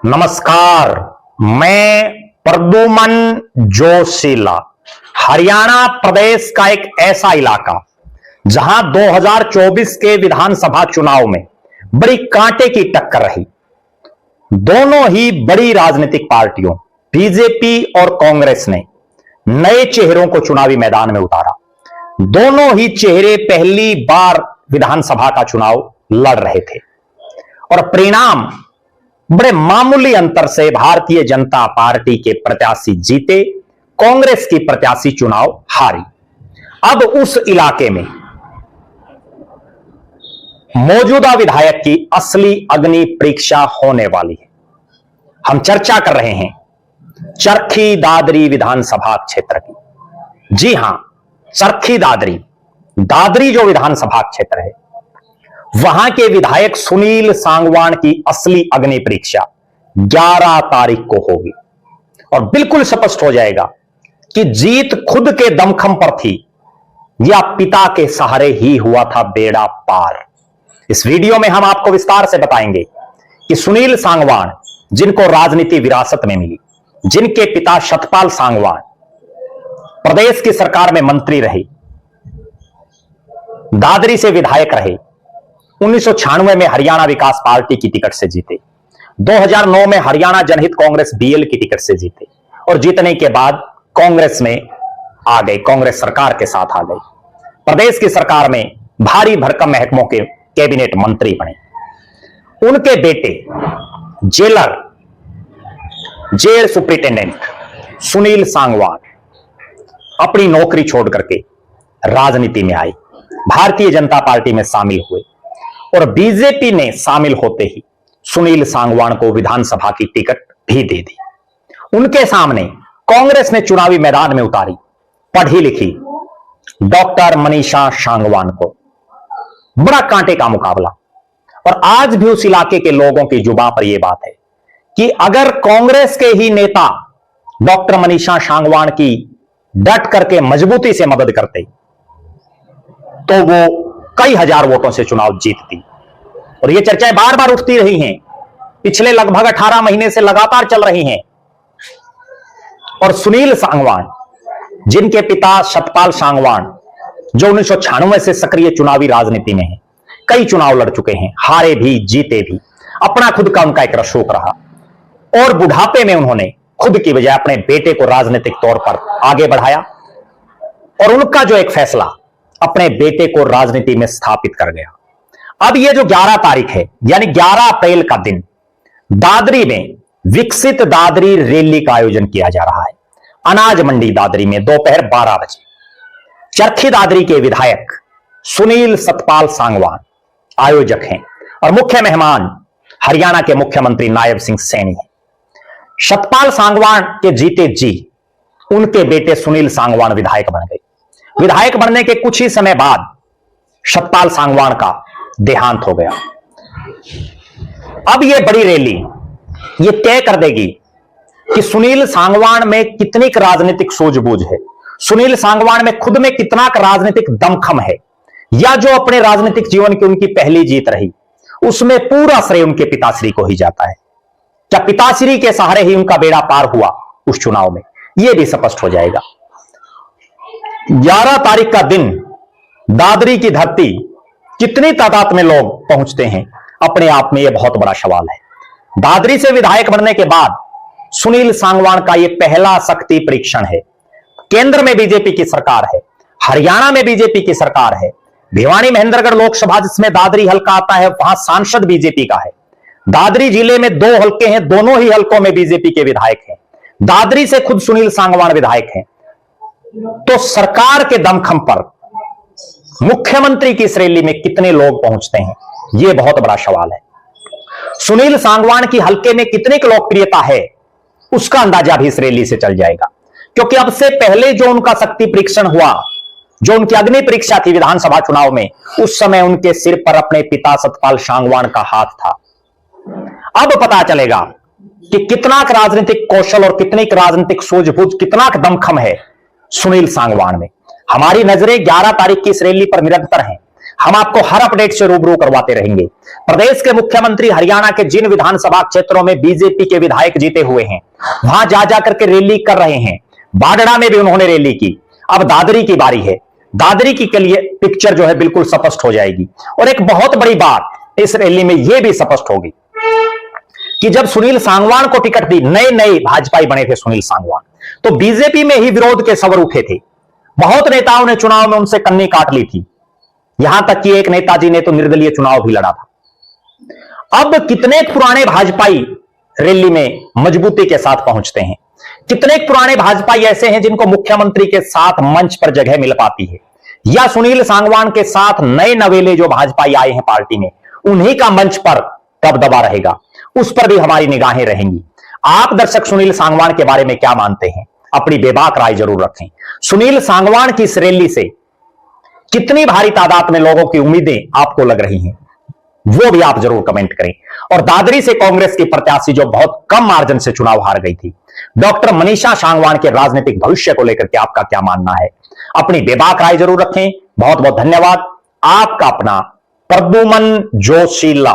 नमस्कार, मैं प्रद्युमन जोशीला। हरियाणा प्रदेश का एक ऐसा इलाका जहां 2024 के विधानसभा चुनाव में बड़ी कांटे की टक्कर रही। दोनों ही बड़ी राजनीतिक पार्टियों बीजेपी और कांग्रेस ने नए चेहरों को चुनावी मैदान में उतारा। दोनों ही चेहरे पहली बार विधानसभा का चुनाव लड़ रहे थे और परिणाम बड़े मामूली अंतर से भारतीय जनता पार्टी के प्रत्याशी जीते, कांग्रेस की प्रत्याशी चुनाव हारी। अब उस इलाके में मौजूदा विधायक की असली अग्नि परीक्षा होने वाली है। हम चर्चा कर रहे हैं चरखी दादरी विधानसभा क्षेत्र की। जी हां, चरखी दादरी जो विधानसभा क्षेत्र है, वहां के विधायक सुनील सांगवान की असली अग्नि परीक्षा 11 तारीख को होगी और बिल्कुल स्पष्ट हो जाएगा कि जीत खुद के दमखम पर थी या पिता के सहारे ही हुआ था बेड़ा पार। इस वीडियो में हम आपको विस्तार से बताएंगे कि सुनील सांगवान, जिनको राजनीति विरासत में मिली, जिनके पिता सतपाल सांगवान प्रदेश की सरकार में मंत्री रहे, दादरी से विधायक रहे, 1996 में हरियाणा विकास पार्टी की टिकट से जीते, 2009 में हरियाणा जनहित कांग्रेस बीएल की टिकट से जीते और जीतने के बाद कांग्रेस में आ गए, कांग्रेस सरकार के साथ आ गए। प्रदेश की सरकार में भारी भरकम महकमों के कैबिनेट मंत्री बने। उनके बेटे जेल सुप्रिंटेंडेंट सुनील सांगवान अपनी नौकरी छोड़ करके राजनीति में आए, भारतीय जनता पार्टी में शामिल हुए और बीजेपी ने शामिल होते ही सुनील सांगवान को विधानसभा की टिकट भी दे दी। उनके सामने कांग्रेस ने चुनावी मैदान में उतारी पढ़ी लिखी डॉक्टर मनीषा सांगवान को। बड़ा कांटे का मुकाबला और आज भी उस इलाके के लोगों की जुबान पर यह बात है कि अगर कांग्रेस के ही नेता डॉक्टर मनीषा सांगवान की डट करके मजबूती से मदद करते तो वो कई हजार वोटों से चुनाव जीतती। और ये चर्चाएं बार बार उठती रही हैं, पिछले लगभग 18 महीने से लगातार चल रही हैं। और सुनील सांगवान, जिनके पिता सतपाल सांगवान, जो 1996 से सक्रिय चुनावी राजनीति में हैं, कई चुनाव लड़ चुके हैं, हारे भी जीते भी, अपना खुद का उनका एक रसूख रहा और बुढ़ापे में उन्होंने खुद की बजाय अपने बेटे को राजनीतिक तौर पर आगे बढ़ाया और उनका जो एक फैसला अपने बेटे को राजनीति में स्थापित कर गया। अब यह जो 11 तारीख है, यानी 11 अप्रैल का दिन, दादरी में विकसित दादरी रैली का आयोजन किया जा रहा है। अनाज मंडी दादरी में दोपहर 12 बजे चरखी दादरी के विधायक सुनील सतपाल सांगवान आयोजक हैं और मुख्य मेहमान हरियाणा के मुख्यमंत्री नायब सिंह सैनी हैं। सतपाल सांगवान के जीते जी उनके बेटे सुनील सांगवान विधायक बन गए। विधायक बनने के कुछ ही समय बाद सतपाल सांगवान का देहांत हो गया। अब यह बड़ी रैली यह तय कर देगी कि सुनील सांगवान में कितनी राजनीतिक सूझबूझ है, सुनील सांगवान में खुद में कितना राजनीतिक दमखम है, या जो अपने राजनीतिक जीवन की उनकी पहली जीत रही उसमें पूरा श्रेय उनके पिताश्री को ही जाता है। क्या पिताश्री के सहारे ही उनका बेड़ा पार हुआ उस चुनाव में, यह भी स्पष्ट हो जाएगा। 11 तारीख का दिन दादरी की धरती कितनी तादाद में लोग पहुंचते हैं, अपने आप में यह बहुत बड़ा सवाल है। दादरी से विधायक बनने के बाद सुनील सांगवान का यह पहला शक्ति परीक्षण है। केंद्र में बीजेपी की सरकार है, हरियाणा में बीजेपी की सरकार है, भिवानी महेंद्रगढ़ लोकसभा जिसमें दादरी हल्का आता है वहां सांसद बीजेपी का है। दादरी जिले में 2 हल्के हैं, दोनों ही हल्कों में बीजेपी के विधायक हैं। दादरी से खुद सुनील सांगवान विधायक हैं। तो सरकार के दमखम पर मुख्यमंत्री की इस रैली में कितने लोग पहुंचते हैं, यह बहुत बड़ा सवाल है। सुनील सांगवान की हल्के में कितनी लोकप्रियता है उसका अंदाजा भी इस रैली से चल जाएगा, क्योंकि अब से पहले जो उनका शक्ति परीक्षण हुआ, जो उनकी अग्नि परीक्षा थी विधानसभा चुनाव में, उस समय उनके सिर पर अपने पिता सतपाल सांगवान का हाथ था। अब पता चलेगा कि कितना राजनीतिक कौशल और कितनी राजनीतिक सूझबूझ, कितना दमखम है सुनील सांगवान में। हमारी नजरें 11 तारीख की इस रैली पर निरंतर हैं। हम आपको हर अपडेट से रूबरू करवाते रहेंगे। प्रदेश के मुख्यमंत्री हरियाणा के जिन विधानसभा क्षेत्रों में बीजेपी के विधायक जीते हुए हैं, वहां जा जाकर के रैली कर रहे हैं। बाडड़ा में भी उन्होंने रैली की। अब दादरी की बारी है। दादरी की के लिए पिक्चर जो है बिल्कुल स्पष्ट हो जाएगी। और एक बहुत बड़ी बात इस रैली में यह भी स्पष्ट होगी कि जब सुनील सांगवान को टिकट दी, नए नए भाजपाई बने थे सुनील सांगवान, तो बीजेपी में ही विरोध के स्वर उठे थे। बहुत नेताओं ने चुनाव में उनसे कन्नी काट ली थी। यहां तक कि एक नेताजी ने तो निर्दलीय चुनाव भी लड़ा था। अब कितने पुराने भाजपाई रैली में मजबूती के साथ पहुंचते हैं? कितने पुराने भाजपाई ऐसे हैं जिनको मुख्यमंत्री के साथ मंच पर जगह मिल पाती है? या सुनील सांगवान के साथ नए नवेले जो भाजपाई आए हैं पार्टी में, उन्हीं का मंच पर दबदबा रहेगा? उस पर भी हमारी निगाहें रहेंगी। आप दर्शक सुनील सांगवान के बारे में क्या मानते हैं? अपनी बेबाक राय जरूर रखें। सुनील सांगवान की इस रैली से कितनी भारी तादाद में लोगों की उम्मीदें आपको लग रही हैं, वो भी आप जरूर कमेंट करें। और दादरी से कांग्रेस की प्रत्याशी जो बहुत कम मार्जिन से चुनाव हार गई थी, डॉक्टर मनीषा सांगवान के राजनीतिक भविष्य को लेकर के आपका क्या मानना है? अपनी बेबाक राय जरूर रखें। बहुत बहुत धन्यवाद। आपका अपना प्रद्युमन जोशीला।